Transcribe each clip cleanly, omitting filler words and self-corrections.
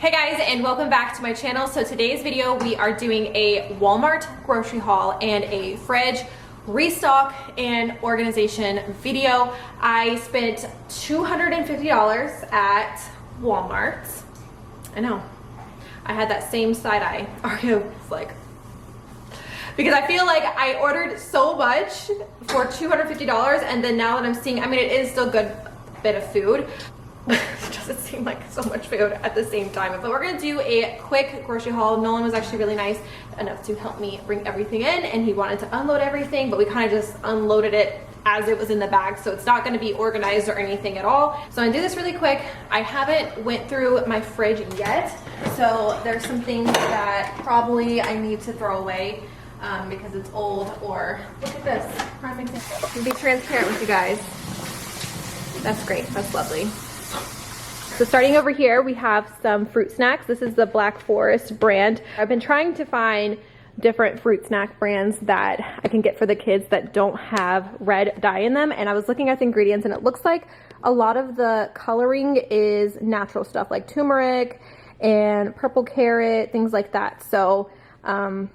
Hey guys, and welcome back to my channel. So today's video, we are doing a Walmart grocery haul and a fridge restock and organization video. I spent $250 at Walmart. I know, I had that same side eye. Aria was like, because I feel like I ordered so much for $250, and then now that I'm seeing, I mean, it is still a good bit of food. It doesn't seem like so much food at the same time. But we're gonna do a quick grocery haul. Nolan was actually really nice enough to help me bring everything in, and he wanted to unload everything, but we kind of just unloaded it as it was in the bag, so it's not gonna be organized or anything at all. So I'm gonna do this really quick. I haven't went through my fridge yet, so there's some things that probably I need to throw away because it's old, or look at this. Prime example. To be transparent with you guys. That's great, that's lovely. So starting over here, we have some fruit snacks. This is the Black Forest brand. I've been trying to find different fruit snack brands that I can get for the kids that don't have red dye in them. And I was looking at the ingredients, and it looks like a lot of the coloring is natural stuff like turmeric and purple carrot, things like that. So I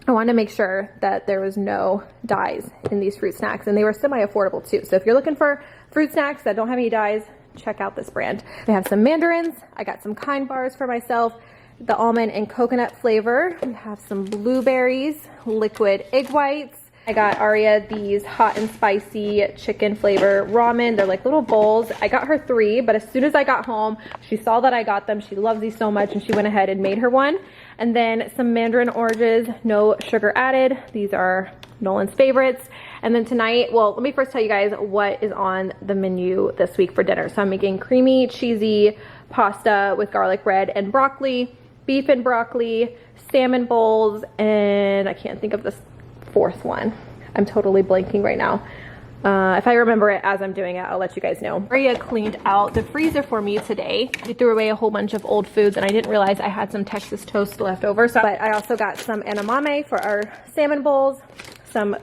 wanted to make sure that there was no dyes in these fruit snacks, and they were semi-affordable too. So if you're looking for fruit snacks that don't have any dyes, check out this brand. We have some mandarins. I got some Kind bars for myself, the almond and coconut flavor. We have some blueberries, liquid egg whites. I got Aria these hot and spicy chicken flavor ramen. They're like little bowls. I got her 3, but as soon as I got home, she saw that I got them. She loves these so much, and she went ahead and made her one. And then some mandarin oranges, no sugar added. These are Nolan's favorites. And then tonight, well, let me first tell you guys what is on the menu this week for dinner. So I'm making creamy, cheesy pasta with garlic bread and broccoli, beef and broccoli, salmon bowls, and I can't think of the 4th one. I'm totally blanking right now. If I remember it as I'm doing it, I'll let you guys know. Maria cleaned out the freezer for me today. We threw away a whole bunch of old foods, and I didn't realize I had some Texas toast left over. So, but I also got some edamame for our salmon bowls, some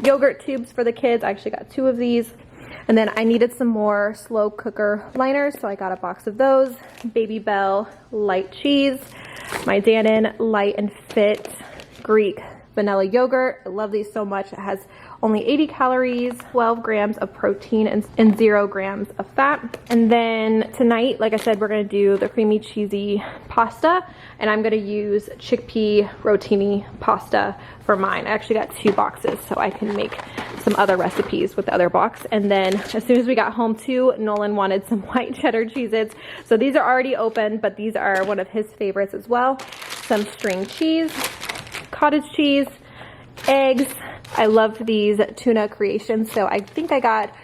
yogurt tubes for the kids. I actually got 2 of these. And then I needed some more slow cooker liners, so I got a box of those. Baby Bell light cheese, my Dannon light and fit Greek vanilla yogurt. I love these so much. It has only 80 calories, 12 grams of protein, and 0 grams of fat. And then tonight, like I said, we're gonna do the creamy cheesy pasta, and I'm gonna use chickpea rotini pasta for mine. I actually got 2 boxes, so I can make some other recipes with the other box. And then as soon as we got home too, Nolan wanted some white cheddar Cheez-Its. So these are already open, but these are one of his favorites as well. Some string cheese, cottage cheese, eggs. I loved these tuna creations, so I think I got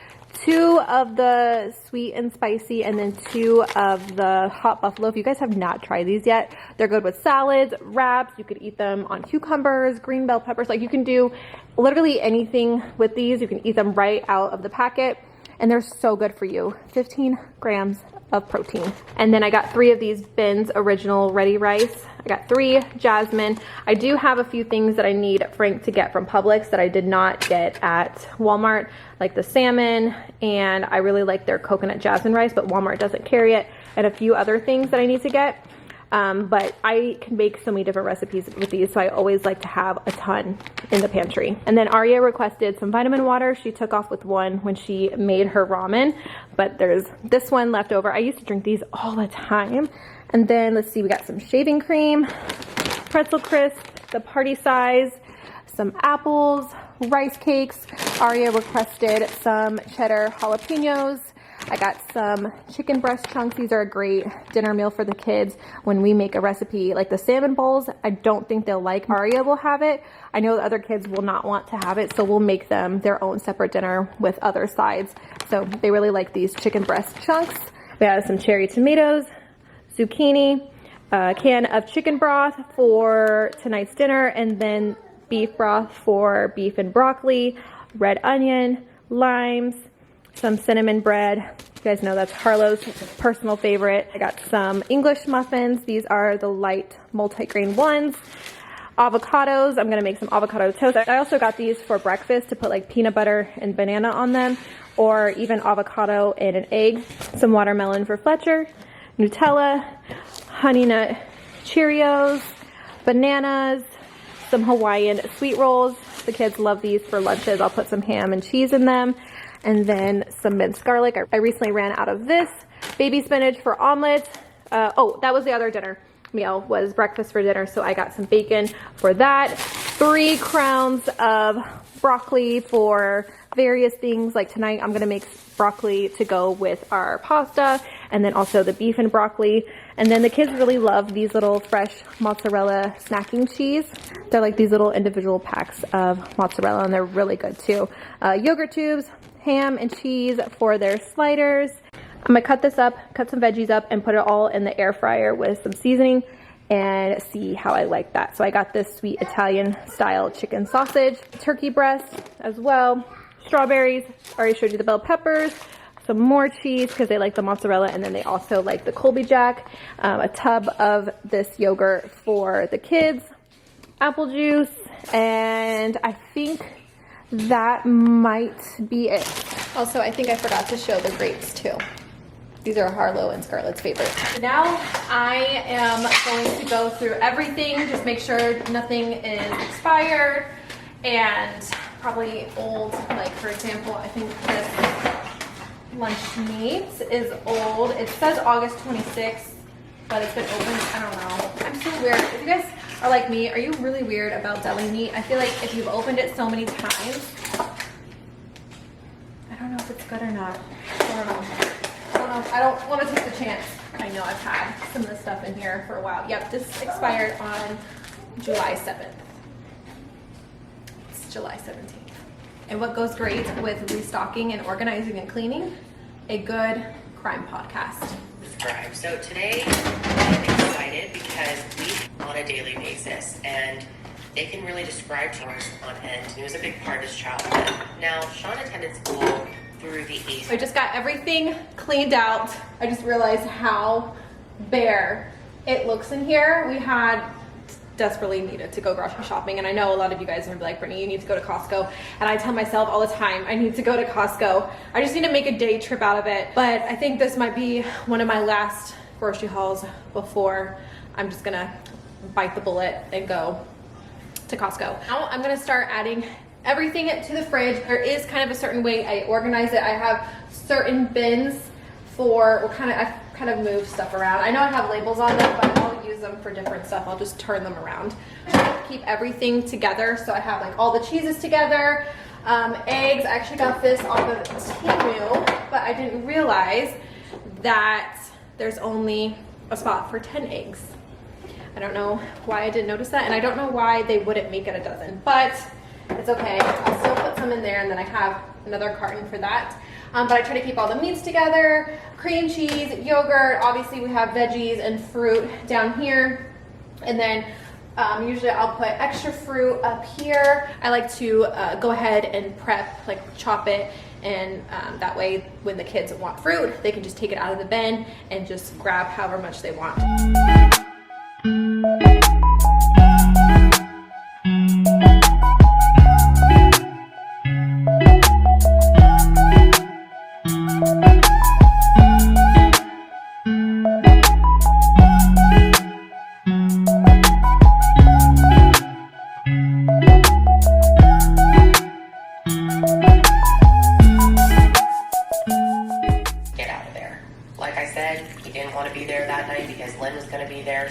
2 of the sweet and spicy, and then 2 of the hot buffalo. If you guys have not tried these yet, they're good with salads, wraps. You could eat them on cucumbers, green bell peppers. Like, you can do literally anything with these. You can eat them right out of the packet, and they're so good for you. 15 grams of protein. And then I got 3 of these Ben's Original Ready Rice. I got 3 jasmine. I do have a few things that I need Frank to get from Publix that I did not get at Walmart, like the salmon, and I really like their coconut jasmine rice, but Walmart doesn't carry it, and a few other things that I need to get. But I can make so many different recipes with these, so I always like to have a ton in the pantry. And then Aria requested some vitamin water. She took off with one when she made her ramen, but there's this one left over. I used to drink these all the time. And then let's see, we got some shaving cream, pretzel crisp, the party size, some apples, rice cakes. Aria requested some cheddar jalapenos. I got some chicken breast chunks. These are a great dinner meal for the kids when we make a recipe like the salmon bowls. I don't think they'll like. Aria will have it. I know the other kids will not want to have it, so we'll make them their own separate dinner with other sides. So they really like these chicken breast chunks. We have some cherry tomatoes, zucchini, a can of chicken broth for tonight's dinner, and then beef broth for beef and broccoli, red onion, limes, some cinnamon bread. You guys know that's Harlow's personal favorite. I got some English muffins. These are the light multigrain ones. Avocados. I'm gonna make some avocado toast. I also got these for breakfast to put like peanut butter and banana on them, or even avocado and an egg. Some watermelon for Fletcher, Nutella, Honey Nut Cheerios, bananas, some Hawaiian sweet rolls. The kids love these for lunches. I'll put some ham and cheese in them. And then some minced garlic. I recently ran out of this. Baby spinach for omelets. Oh, that was the other dinner meal, was breakfast for dinner. So I got some bacon for that. 3 crowns of broccoli for various things. Like tonight, I'm gonna make broccoli to go with our pasta, and then also the beef and broccoli. And then the kids really love these little fresh mozzarella snacking cheese. They're like these little individual packs of mozzarella, and they're really good too. Yogurt tubes, ham and cheese for their sliders. I'm gonna cut this up, cut some veggies up, and put it all in the air fryer with some seasoning and see how I like that. So I got this sweet Italian style chicken sausage, turkey breast as well, strawberries, already showed you the bell peppers, some more cheese because they like the mozzarella, and then they also like the Colby Jack, a tub of this yogurt for the kids, apple juice, and I think that might be it. Also, I think I forgot to show the grapes too. These are Harlow and Scarlett's favorites. Now I am going to go through everything, just make sure nothing is expired and probably old. Like for example, I think this lunch meat is old. It says August 26th, but it's been opened, I don't know. I'm so weird. If you guys are like me, are you really weird about deli meat? I feel like if you've opened it so many times, I don't know if it's good or not. I don't know. I don't want to take the chance. I know I've had some of this stuff in here for a while. Yep, this expired on July 7th. It's July 17th. And what goes great with restocking and organizing and cleaning? A good crime podcast. So today I'm excited because we on a daily basis, and they can really describe to us on end. And it was a big part of his childhood. Now, Sean attended school through the 8th. I just got everything cleaned out. I just realized how bare it looks in here. We had desperately needed to go grocery shopping, and I know a lot of you guys are gonna be like, Brittany, you need to go to Costco, and I tell myself all the time I need to go to Costco. I just need to make a day trip out of it, but I think this might be one of my last grocery hauls before I'm just gonna bite the bullet and go to Costco. Now I'm gonna start adding everything to the fridge. There is kind of a certain way I organize it. I have certain bins for I kind of move stuff around. I know I have labels on them, but I'll use them for different stuff. I'll just turn them around. Keep everything together. So I have like all the cheeses together. Eggs, I actually got this off of Temu, but I didn't realize that there's only a spot for 10 eggs. I don't know why I didn't notice that, and I don't know why they wouldn't make it a dozen, but it's okay. I'll still put some in there, and then I have another carton for that. But I try to keep all the meats together, cream cheese, yogurt. Obviously we have veggies and fruit down here. And then usually I'll put extra fruit up here. I like to go ahead and prep, like chop it. And that way when the kids want fruit, they can just take it out of the bin and just grab however much they want.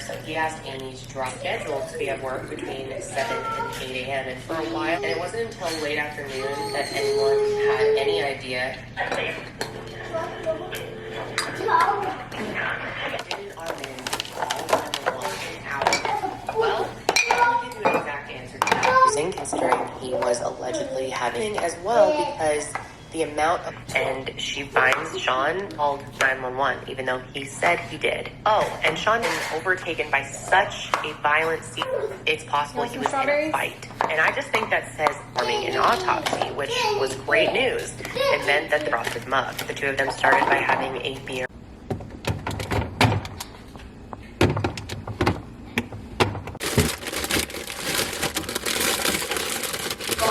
So he asked Amy to drop schedule to be at work between 7 and 8 a.m. And for a while, and it wasn't until late afternoon that anyone had any idea. Well, I'll give you an exact answer to that. Considering he was allegedly having as well, because the amount of, and she finds Sean called 911, even though he said he did. Oh, and Sean was overtaken by such a violent scene, it's possible he was in a fight. And I just think that says forming an autopsy, which was great news. It meant that they brought his mug. The two of them started by having a beer.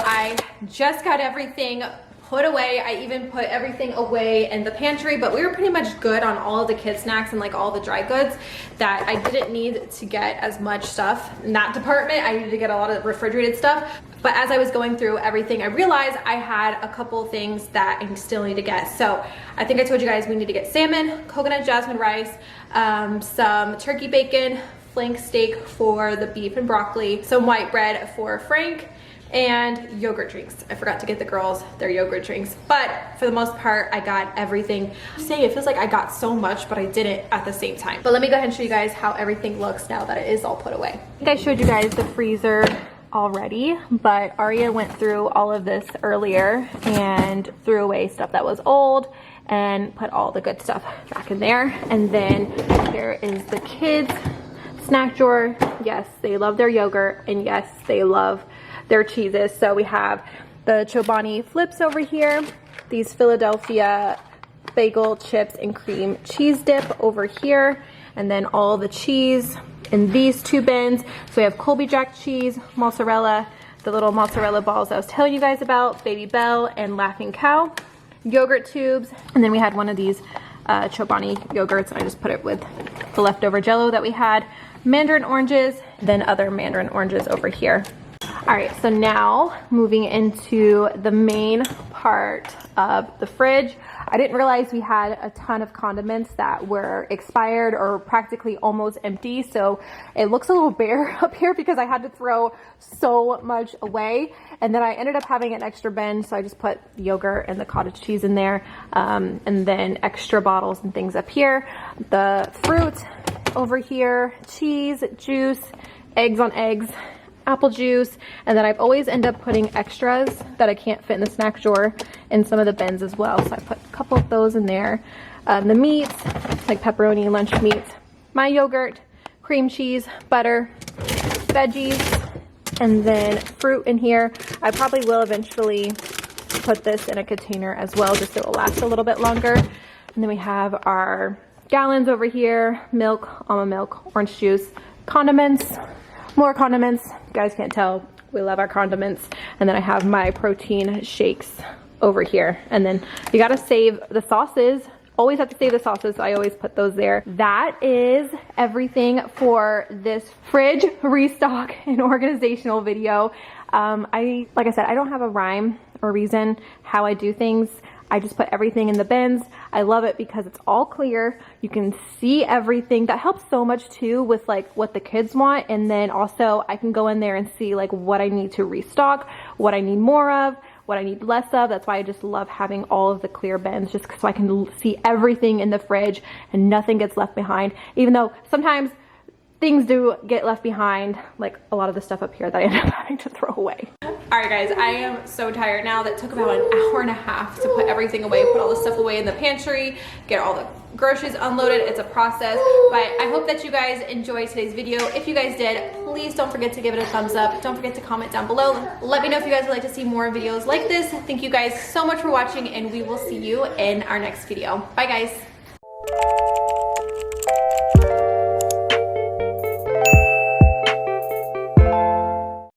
I just got everything put away. I even put everything away in the pantry, but we were pretty much good on all of the kids snacks and like all the dry goods that I didn't need to get as much stuff in that department. I needed to get a lot of refrigerated stuff. But as I was going through everything, I realized I had a couple things that I still need to get. So I think I told you guys we need to get salmon, coconut jasmine rice, some turkey bacon, flank steak for the beef and broccoli, some white bread for Frank, and yogurt drinks. I forgot to get the girls their yogurt drinks, but for the most part, I got everything. I'm saying it feels like I got so much, but I didn't at the same time. But let me go ahead and show you guys how everything looks now that it is all put away. I think I showed you guys the freezer already, but Aria went through all of this earlier and threw away stuff that was old and put all the good stuff back in there. And then here is the kids' snack drawer. Yes, they love their yogurt, and yes, they love their cheeses. So we have the Chobani flips over here, these Philadelphia bagel chips and cream cheese dip over here, and then all the cheese in these two bins. So we have Colby Jack cheese, mozzarella, the little mozzarella balls I was telling you guys about, Baby Bell and Laughing Cow, yogurt tubes, and then we had one of these Chobani yogurts. I just put it with the leftover Jello that we had, mandarin oranges, then other mandarin oranges over here. All right, so now moving into the main part of the fridge. I didn't realize we had a ton of condiments that were expired or practically almost empty. So it looks a little bare up here because I had to throw so much away. And then I ended up having an extra bin. So I just put the yogurt and the cottage cheese in there. And then extra bottles and things up here. The fruit over here, cheese, juice, eggs on eggs, apple juice, and then I've always end up putting extras that I can't fit in the snack drawer in some of the bins as well. So I put a couple of those in there. The meats, like pepperoni, lunch meats, my yogurt, cream cheese, butter, veggies, and then fruit in here. I probably will eventually put this in a container as well, just so it will last a little bit longer. And then we have our gallons over here, milk, almond milk, orange juice, condiments, more condiments. You guys can't tell, we love our condiments. And then I have my protein shakes over here. And then you gotta save the sauces. Always have to save the sauces, so I always put those there. That is everything for this fridge restock and organizational video. Like I said, I don't have a rhyme or reason how I do things. I just put everything in the bins. I love it because it's all clear. You can see everything. That helps so much too with like what the kids want. And then also I can go in there and see like what I need to restock, what I need more of, what I need less of. That's why I just love having all of the clear bins, just so I can see everything in the fridge and nothing gets left behind. And though sometimes things do get left behind, like a lot of the stuff up here that I end up having to throw away. All right guys, I am so tired now. That took about an hour and a half to put everything away, put all the stuff away in the pantry, get all the groceries unloaded. It's a process, but I hope that you guys enjoyed today's video. If you guys did, please don't forget to give it a thumbs up. Don't forget to comment down below. Let me know if you guys would like to see more videos like this. Thank you guys so much for watching, and we will see you in our next video. Bye guys.